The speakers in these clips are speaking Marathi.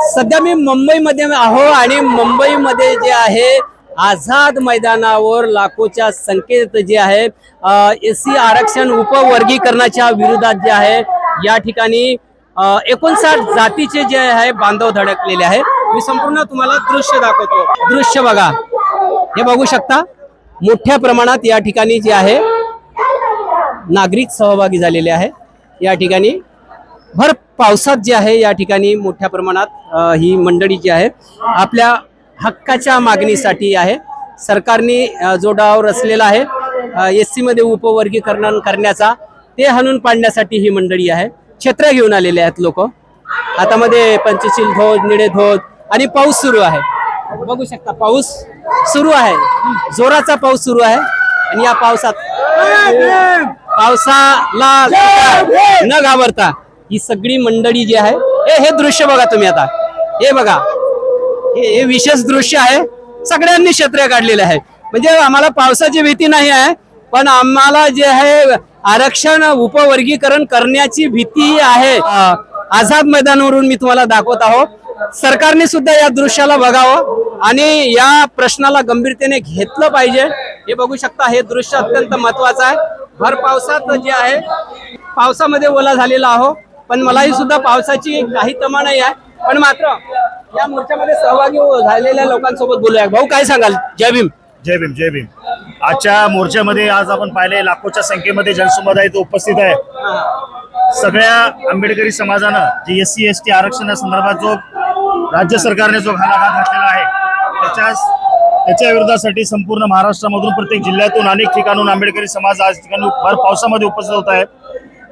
सध्या मी मुंबईमध्ये आहो आणि मुंबईमध्ये जे आहे आझाद मैदानावर लाखोच्या संख्येत जे आहे एससी आरक्षण उपवर्गीकरणाच्या विरोधात जे आहे या ठिकाणी 59 जातीचे जे आहे बांधव धडकलेले आहे। मी संपूर्ण तुम्हाला दृश्य दाखवतो। दृश्य बघा, हे बघू शकता मोठ्या प्रमाणात या ठिकाणी जे आहे नागरिक सहभागी झालेले आहे। या ठिकाणी भर पावसात जे आहे या ठिकाणी मोठ्या प्रमाणात ही मंडळी जी आहे आपल्या हक्काच्या मागणीसाठी आहे। सरकारने जो डाव रचलेला आहे एससी मध्ये उपवर्गीकरण करण्याचा ते हाणून पाडण्यासाठी ही मंडळी आहे। छत्र्या घेऊन आलेले आहेत लोक, हातामध्ये पंचशील ध्वज निळे ध्वज आणि पाऊस सुरू आहे। बघू शकता पाऊस सुरू आहे, जोराचा पाऊस सुरू आहे आणि या पावसाला न घाबरता ही सगळी मंडळी जी आहे हे दृश्य बघा तुम्ही आता, हे बघा हे विशेष दृश्य आहे। सगळ्यांनी छत्र्या काढलेल्या आहे, म्हणजे आम्हाला पावसाची भीती नाही आहे पण आम्हाला जे आहे आरक्षण उपवर्गीकरण करण्याची भीती आहे। आझाद मैदानावरून मी तुम्हाला दाखवत आहोत। सरकारने सुद्धा या दृश्याला बघावं आणि या प्रश्नाला गंभीरतेने घेतलं पाहिजे। हे बघू शकता, हे दृश्य अत्यंत महत्वाचं आहे। भर पावसात जे आहे पावसामध्ये ओला झालेला आहो, पण मलाही सुद्धा पावसाची काही तमा नाही आहे। पण मात्र या मोर्चामध्ये सहभागी झालेल्या लोकांसोबत बोलूया। भाऊ काय सांगाल? जय भीम। जय भीम, जय भीम। आजच्या मोर्चामध्ये आज आपण पाहिले लाखोच्या संख्येमध्ये जनसमुदाय तो उपस्थित आहे। सगळ्या आंबेडकरी समाजानं जे एससी एसटी आरक्षणासंदर्भात जो राज्य सरकारने जो घालाघात घातलेला आहे त्याच्या विरोधासाठी संपूर्ण महाराष्ट्रामधून प्रत्येक जिल्ह्यातून अनेक ठिकाणून आंबेडकरी समाज आज ठिकाणी भर पावसामध्ये उपस्थित होत आहे।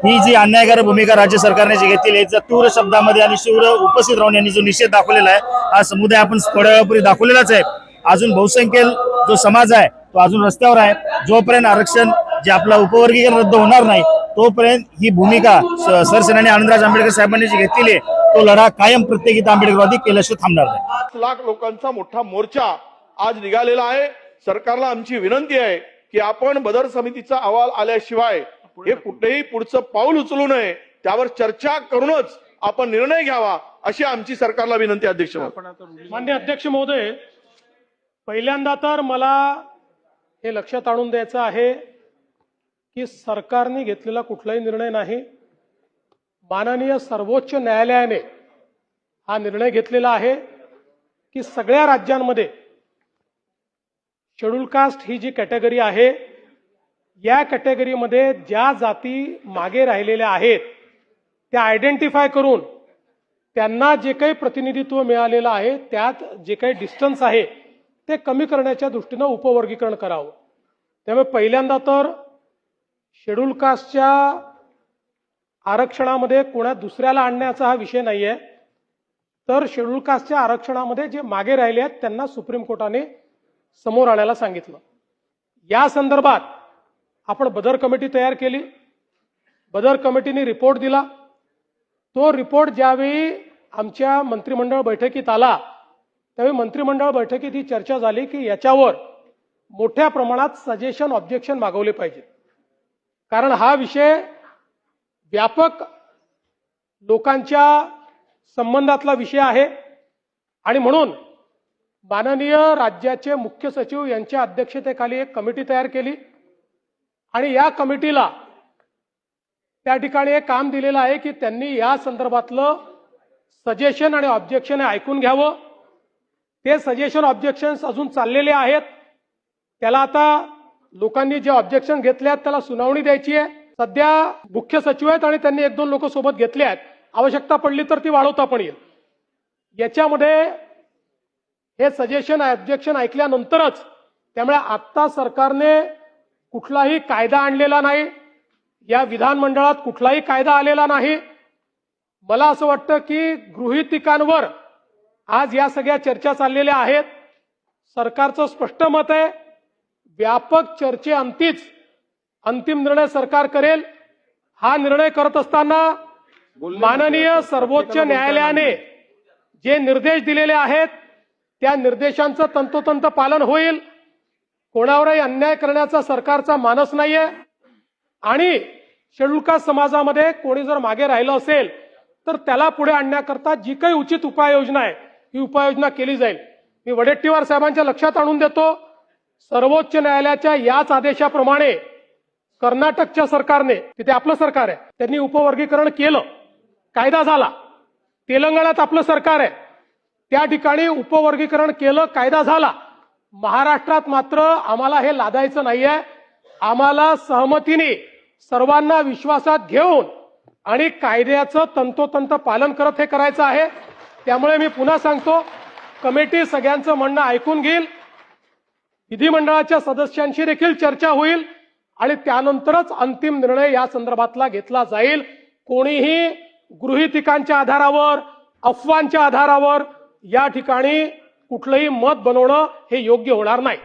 ही जी अन्यायकारक भूमिका राज्य सरकारने जी घेतलेली आहे त्याचा तीव्र शब्दामध्ये आणि तीव्र उपस्थित राहून यांनी जो निषेध दाखवलेला आहे हा समुदाय आपण थोड्या वेळापूर्वी दाखवलेलाच आहे। अजून बहुसंख्य जो समाज आहे तो अजून रस्त्यावर आहे। जोपर्यंत आरक्षण जे आपला उपवर्गीकरण रद्द होणार नाही तोपर्यंत ही भूमिका सरसेनानी आनंदराज आंबेडकर साहेबांनी जी घेतलेली आहे तो लढा कायम प्रत्येक आंबेडकरवादी केल्याशिवाय थांबणार नाही। लाख लोकांचा मोठा मोर्चा आज निघालेला आहे। सरकारला आमची विनंती आहे की आपण बदर समितीचा अहवाल आल्याशिवाय हे कुठेही पुढचं पाऊल उचलू नये, त्यावर चर्चा करूनच आपण निर्णय घ्यावा अशी आमची सरकारला विनंती। अध्यक्ष माननीय अध्यक्ष महोदय, पहिल्यांदा तर मला हे लक्षात आणून द्यायचं आहे की सरकारने घेतलेला कुठलाही निर्णय नाही, माननीय सर्वोच्च न्यायालयाने हा निर्णय घेतलेला आहे की सगळ्या राज्यांमध्ये शेड्यूल कास्ट ही जी कॅटेगरी आहे या कॅटेगरीमध्ये ज्या जाती मागे राहिलेल्या आहेत त्या आयडेंटिफाय करून त्यांना जे काही प्रतिनिधित्व मिळालेलं आहे त्यात जे काही डिस्टन्स आहे ते कमी करण्याच्या दृष्टीनं उपवर्गीकरण करावं। त्यामुळे पहिल्यांदा तर शेड्यूल कास्टच्या आरक्षणामध्ये कोणा दुसऱ्याला आणण्याचा हा विषय नाही आहे, तर शेड्यूल कास्टच्या आरक्षणामध्ये जे मागे राहिले आहेत त्यांना सुप्रीम कोर्टाने समोर आणायला सांगितलं। या संदर्भात आपण बदर कमिटी तयार केली, बदर कमिटीने रिपोर्ट दिला। तो रिपोर्ट ज्यावेळी आमच्या मंत्रिमंडळ बैठकीत आला त्यावेळी मंत्रिमंडळ बैठकीत ही चर्चा झाली की याच्यावर मोठ्या प्रमाणात सजेशन ऑब्जेक्शन मागवले पाहिजे, कारण हा विषय व्यापक लोकांच्या संबंधातला विषय आहे आणि म्हणून माननीय राज्याचे मुख्य सचिव यांच्या अध्यक्षतेखाली एक कमिटी तयार केली आणि या कमिटीला त्या ठिकाणी एक काम दिलेलं आहे की त्यांनी या संदर्भातलं सजेशन आणि ऑब्जेक्शन ऐकून घ्यावं। ते सजेशन ऑब्जेक्शन्स अजून चाललेले आहेत, त्याला आता लोकांनी जे ऑब्जेक्शन घेतले आहेत त्याला सुनावणी द्यायची आहे। सध्या मुख्य सचिव आहेत आणि त्यांनी 1-2 लोक सोबत घेतले आहेत, आवश्यकता पडली तर ती वाढवता पण येईल। याच्यामध्ये हे सजेशन ऑब्जेक्शन ऐकल्यानंतरच, त्यामुळे आता सरकारने कुठलाही कायदा आणलेला नाही, या विधानमंडळात कुठलाही कायदा आलेला नाही। मला असं वाटतं की गृहीतकांवर आज या सगळ्या चर्चा चाललेल्या आहेत। सरकारचं स्पष्ट मत आहे, व्यापक चर्चेअंतीच अंतिम निर्णय सरकार करेल। हा निर्णय करत असताना माननीय सर्वोच्च न्यायालयाने जे निर्देश दिलेले आहेत त्या निर्देशांचं तंतोतंत पालन होईल। कोणावरही अन्याय करण्याचा सरकारचा मानस नाहीये आणि शेड्यूल कास्ट समाजामध्ये कोणी जर मागे राहिलं असेल तर त्याला पुढे आणण्याकरता जी काही उचित उपाययोजना आहे ही उपाययोजना केली जाईल. मी वडेट्टीवार साहेबांच्या लक्षात आणून देतो, सर्वोच्च न्यायालयाच्या याच आदेशाप्रमाणे कर्नाटकच्या सरकारने, तिथे आपलं सरकार आहे, त्यांनी उपवर्गीकरण केलं, कायदा झाला. तेलंगणात आपलं सरकार आहे, त्या ठिकाणी उपवर्गीकरण केलं, कायदा झाला. महाराष्ट्रात मात्र आम्हाला हे लादायचं नाहीये. आम्हाला सहमतीने सर्वांना विश्वासात घेऊन आणि कायद्याचं तंतोतंत पालन करत हे करायचं आहे. त्यामुळे मी पुन्हा सांगतो, कमिटी सगळ्यांचं म्हणणं ऐकून घेईल, विधिमंडळाच्या सदस्यांशी देखील चर्चा होईल आणि त्यानंतरच अंतिम निर्णय या संदर्भातला घेतला जाईल. कोणीही गृहीतिकांच्या आधारावर, अफवांच्या आधारावर या ठिकाणी कुठलंही मत बनवणं हे योग्य होणार नाही.